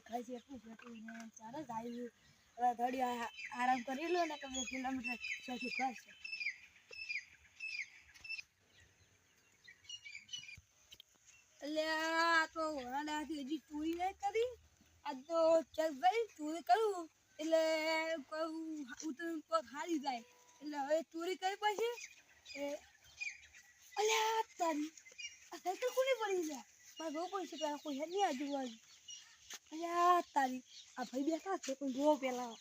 ખાઈ છે એટલું ફેટું ને ચાલે જાય હવે ઘડી આરામ કરી લો ને કે 2 કિલોમીટર છેટું કરશે એટલે આ તો વરાડાથી હજી ચોરી નહીં કરી આ તો ચલ ભાઈ ચોરી કરું એટલે ઉતર હારી જાય એટલે હવે ચોરી કરી પછી અલ્યા તારી આ સાયકલ કોની પડી છે મારે બહુ પડી છે પેલા કોઈ હેડ નહીં આજુબાજુ અલ્યા તારી આ ભાઈ બેઠા છે કોઈ જોવો પેલા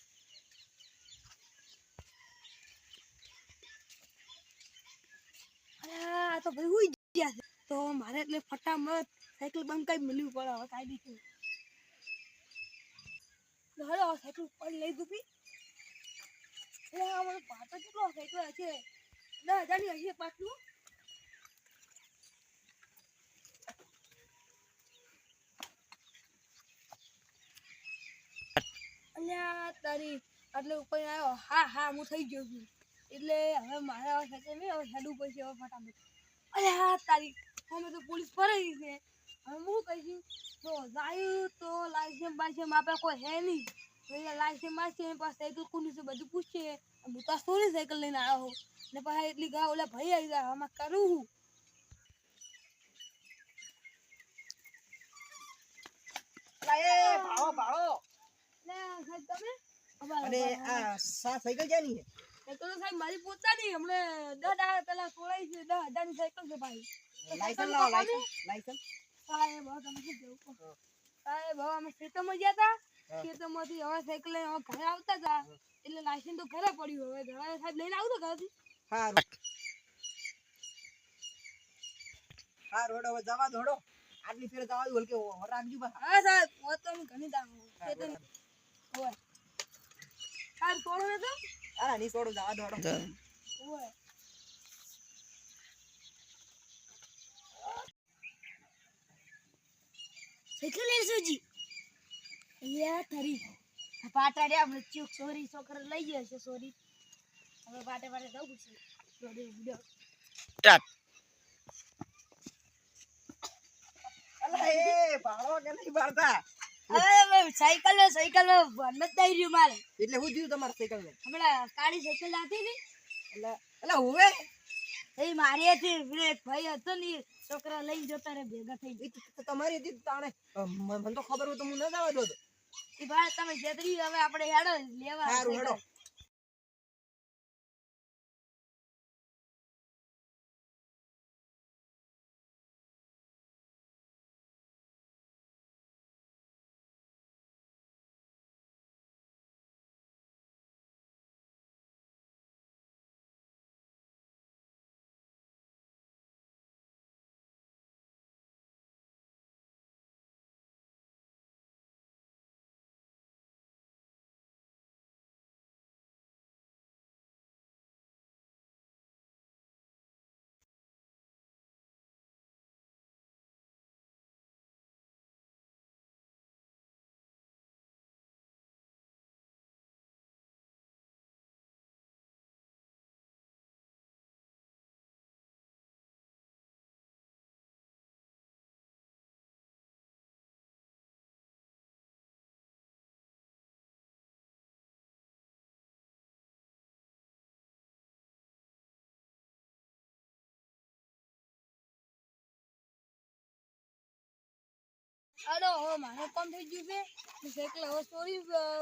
અલ્યા તો ભાઈ હુઈ ગયા છે તો મારે એટલે ફટાફટ સાયકલ બંધ કરી મળ્યું પડે હવે કાઢી છે હવે સાયકલ પડી લઈ દુખી એટલે અમારો પાટો કેટલો સાયકલ હશે 10,000 હશે પાછું અલ્યા તારી એટલે ઉપર આવ્યો હા હું થઈ ગયો છું એટલે હવે મારા સાયકલ નહીં હવે હેડું પડશે હવે ફટાફટ અલ્યા તારી અમે તો પોલીસ ફરાઈ છે હવે હું કહીશું તો જાય તો લાયસન્સ બાયસન્સ આપણે કોઈ હે નહીં તો લાયસન્સ બાયસન્સ પાસે સાયકલ કોની છે બધું પૂછશે હું તો સોરી સાયકલ લઈને આવ્યો હોઉં ને પછી એટલી ગા ઓલા ભાઈ આવી જાય આમાં કરું હું ભાળો સાહેબ તમે અને આ સાયકલ ક્યાંની છે એ તો સાહેબ મારી પોતાની હમણે 10 દાડા પહેલા સોળાઈ છે 10,000 ની સાયકલ છે ભાઈ લાયસન્સ લાવો લાયસન્સ સાહેબ હવે તમે શું કેવું સાહેબ હવે અમે ખેતરમાં ગયા હતા ખેતરમાંથી હવે સાયકલ લઈને હવે ઘરે આવતા હતા એટલે લાયસન્સ તો ઘરે પડ્યું હવે ઘરે સાહેબ લઈને આવતો ઘરેથી હા રોડ હવે જવા દોડો આટલી ફેર જવા દો કે રાખજો બા હા સાહેબ હું તો ઘણી દાવ ખેતર હોય સાહેબ છોડો ને તો હા ની છોડો જવા દોડો હોય સાયકલ લઈ સુજી યા તારી પાટાડે આપણે ચૂક સોરી છોકરા લઈ ગયો છે સોરી હવે પાટે જવું છે સોરી વિડિયો સ્ટાર્ટ અલા એ ભાળો કે નહીં બારતા હવે સાયકલ બંધ થઈ રહ્યું મારે એટલે હું થયું તમાર સાયકલ ને હમણાં કાળી સાયકલ હતી ને એટલે હોવે એ મારી હતી એક ભાઈ હતો ને છોકરા લઈને જતા રે ભેગા થઈ તમારી હતી તાણે મને તો ખબર હોય તો હું ન જવા દો એ ભાઈ તમે જેતરી હવે આપણે હેડો લેવા સારું હેડો અરે હવે મારે કામ થઈ ગયું છે સાયકલ હવે સોરી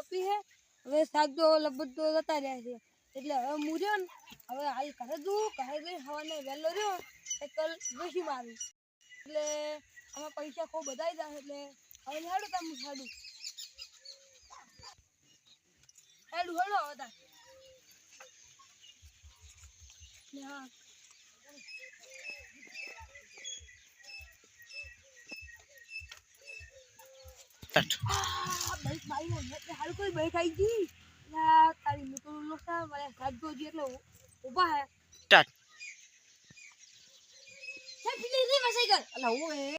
પી હે હવે સાહેબ તો લગભગ તો જતા રહ્યા છે એટલે હવે હું રહ્યો ને હવે હાલ ઘરે જઈ હવાને વહેલો રહ્યો સાયકલ બેસી મારું એટલે આમાં પૈસા ખૂબ બધાઈ જાય એટલે હવે હેડું તમે હેડું હેડું હવે તા હા બાઈક મારી હાલ કોઈ બાઈક આવી ગઈ તારી મોટો લોસા મને સાત જોજી એટલે ઊભા હે સ્ટાર્ટ સાહેબ પીલી રી સાયકલ અલા હું